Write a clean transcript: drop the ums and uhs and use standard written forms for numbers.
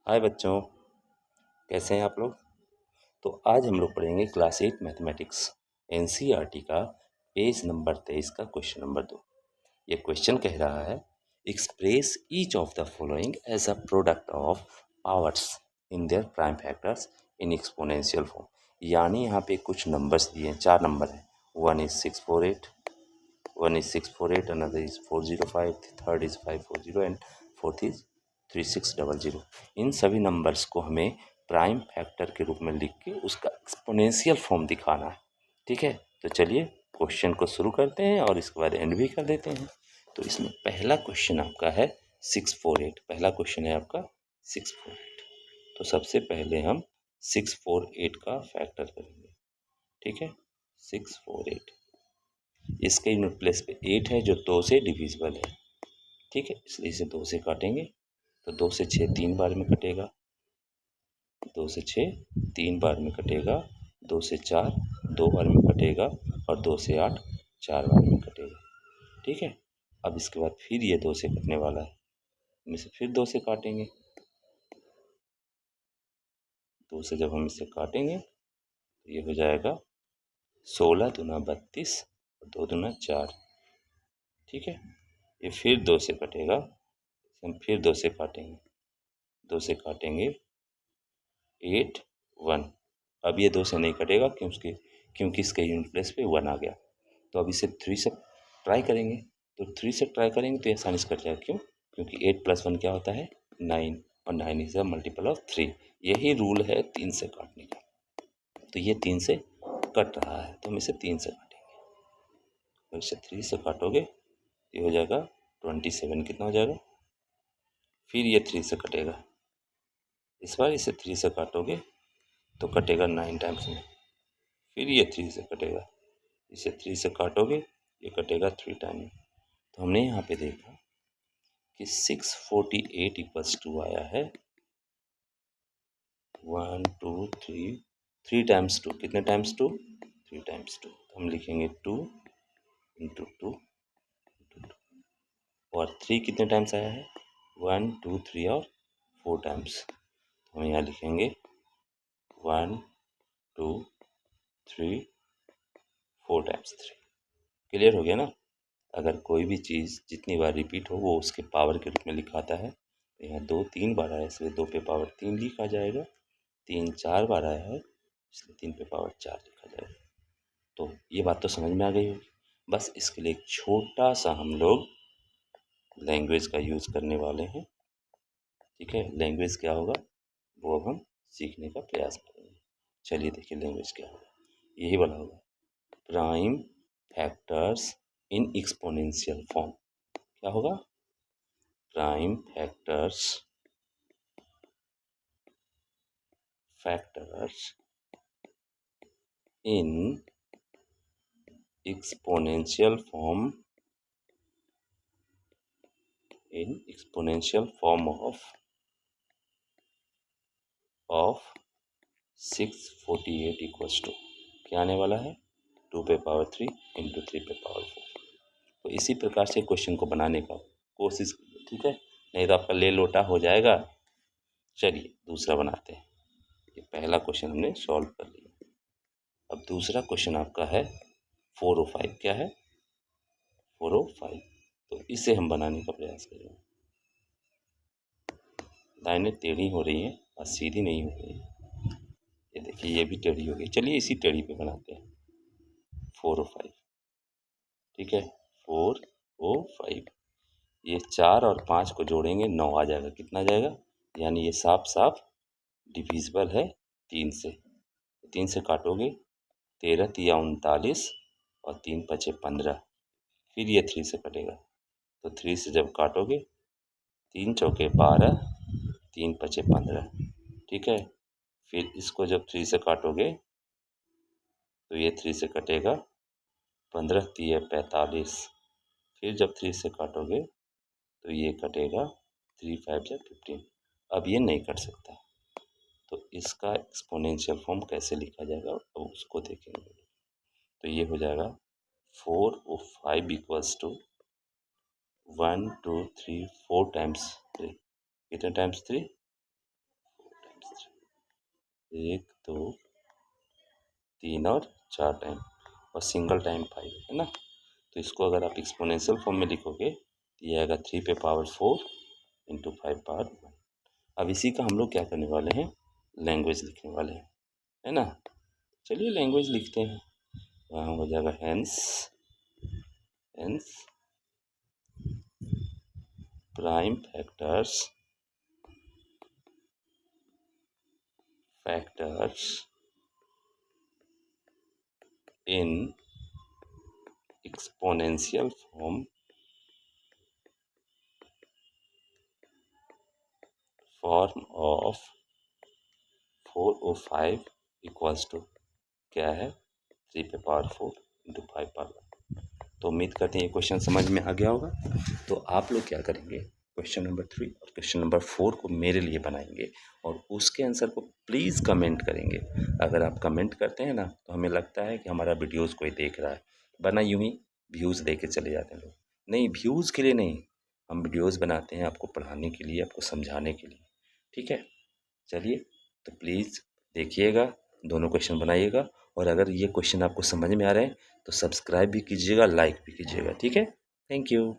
हाय बच्चों, कैसे हैं आप लोग। तो आज हम लोग पढ़ेंगे क्लास 8 मैथमेटिक्स एनसीईआरटी का पेज नंबर 23 का क्वेश्चन नंबर 2। ये क्वेश्चन कह रहा है express each of the following as a product of powers in their prime factors in exponential form. यानी यहाँ पे कुछ नंबर्स दिए हैं, 4 नंबर हैं। One is 648, another is 405, third is 540 and fourth is 3600। इन सभी नंबर्स को हमें प्राइम फैक्टर के रूप में लिख के उसका एक्सपोनेंशियल फॉर्म दिखाना है। ठीक है, तो चलिए क्वेश्चन को शुरू करते हैं और इसके बाद एंड भी कर देते हैं। तो इसमें पहला क्वेश्चन आपका है 648। पहला क्वेश्चन है आपका 648। तो सबसे पहले हम 648 का फैक्टर करेंगे। ठीक है, 648 इसके यूनिट प्लेस पे 8 है जो 2 से डिविजिबल है। ठीक है, इसलिए इसे 2 से काटेंगे तो 2 से 6 3 बार में कटेगा, 2 से 6 3 बार में कटेगा, 2 से 4 2 बार में कटेगा और 2 से 8 4 बार में कटेगा। ठीक है, अब इसके बाद फिर ये 2 से कटने वाला है, हम इसे फिर 2 से काटेंगे। 2 से जब हम इसे काटेंगे तो ये हो जाएगा 16 दूना 32 और 2 दूना 4। ठीक है, ये फिर 2 से कटेगा, हम फिर 2 से काटेंगे, 2 से काटेंगे 8 1। अब ये 2 से नहीं कटेगा क्योंकि इसके यूनिट प्लेस पे 1 आ गया। तो अब इसे 3 से ट्राई करेंगे, तो 3 से ट्राई करेंगे तो ये आसानी से कट जाएगा। क्यों? क्योंकि 8 + 1 क्या होता है 9 और 9 इज अ मल्टीपल ऑफ 3। यही रूल है 3 से काटने का। तो ये 3 से कट रहा है तो हम इसे 3 से काटेंगे। तो इसे 3 से काटोगे ये हो जाएगा 27। कितना हो जाएगा? फिर ये 3 से कटेगा, इस बार इसे 3 से काटोगे तो कटेगा 9 टाइम्स में। फिर ये 3 से कटेगा, इसे 3 से काटोगे ये कटेगा 3 टाइम। तो हमने यहाँ पे देखा कि 648 इक्वल्स टू आया है 1 2 3 3 टाइम्स 2। कितने टाइम्स 2? 3 टाइम्स 2। तो हम लिखेंगे 2 इंटू 2 और 3 कितने टाइम्स आया है 1 2 3 और 4 टाइम्स। तो हम यहाँ लिखेंगे 1 2 3 4 टाइम्स 3। क्लियर हो गया ना। अगर कोई भी चीज़ जितनी बार रिपीट हो वो उसके पावर के रूप में लिखाता है। तो यहाँ 2 3 बार आया इसलिए 2 पे पावर 3 लिखा जाएगा, 3 4 बार आया है इसलिए 3 पे पावर 4 लिखा जाएगा। तो ये बात तो समझ में आ गई होगी। बस इसके लिए एक छोटा सा हम लोग लैंग्वेज का यूज़ करने वाले हैं। ठीक है, लैंग्वेज क्या होगा वो अब हम सीखने का प्रयास करेंगे। चलिए देखिए लैंग्वेज क्या होगा, यही वाला होगा prime factors in exponential form. क्या होगा? Prime factors in exponential form of 648 equals to क्या आने वाला है 2 पे पावर 3 इंटू 3 पे पावर 4। तो इसी प्रकार से क्वेश्चन को बनाने का कोशिश कीजिए। ठीक है, नहीं तो आपका ले लोटा हो जाएगा। चलिए दूसरा बनाते हैं। ये पहला क्वेश्चन हमने सॉल्व कर लिया। अब दूसरा क्वेश्चन आपका है 405। क्या है 405। तो इसे हम बनाने का प्रयास करेंगे। लाइनें टेढ़ी हो रही हैं और सीधी नहीं हो रही है। ये देखिए ये भी टेढ़ी हो गई। चलिए इसी टेढ़ी पे बनाते हैं 405। ठीक है, 405। ये 4 और 5 को जोड़ेंगे 9 आ जाएगा। कितना आ जाएगा? यानी ये साफ साफ डिविजिबल है 3 से। 3 से काटोगे 13 तिया 39 और 3 पचे 15। फिर ये 3 से कटेगा तो 3 से जब काटोगे 3 चौके 12 3 पचे 15। ठीक है, फिर इसको जब 3 से काटोगे तो ये 3 से कटेगा 15 तिया 45। फिर जब 3 से काटोगे तो ये कटेगा 3 5 या 15। अब ये नहीं कट सकता तो इसका एक्सपोनेंशियल फॉर्म कैसे लिखा जाएगा अब उसको देखेंगे। तो ये हो जाएगा 4 और 5 इक्वल्स टू 1 2 3 4 टाइम्स 3। कितने टाइम्स 3? 1 2 3 और 4 टाइम और सिंगल टाइम 5 है ना। तो इसको अगर आप एक्सपोनेंशियल फॉर्म में लिखोगे तो ये आएगा 3 पे पावर 4 इंटू 5 पावर 1। अब इसी का हम लोग क्या करने वाले हैं, लैंग्वेज लिखने वाले हैं, है ना। चलिए लैंग्वेज लिखते हैं। वहाँ हो जाएगा hence prime factors in exponential form of 4 और 5 इक्वल्स टू क्या है 3 पे पावर 4 इंटू 5 पावर 1। तो उम्मीद करते हैं ये क्वेश्चन समझ में आ गया होगा। तो आप लोग क्या करेंगे, क्वेश्चन नंबर 3 और क्वेश्चन नंबर 4 को मेरे लिए बनाएंगे और उसके आंसर को प्लीज़ कमेंट करेंगे। अगर आप कमेंट करते हैं ना तो हमें लगता है कि हमारा वीडियोज़ कोई देख रहा है, वरना यूँ ही व्यूज़ दे के चले जाते हैं लोग। नहीं, व्यूज़ के लिए नहीं, हम वीडियोज़ बनाते हैं आपको पढ़ाने के लिए, आपको समझाने के लिए, ठीक है। चलिए तो प्लीज़ देखिएगा, दोनों क्वेश्चन बनाइएगा और अगर ये क्वेश्चन आपको समझ में आ रहे हैं तो सब्सक्राइब भी कीजिएगा, लाइक भी कीजिएगा, ठीक है। Thank you.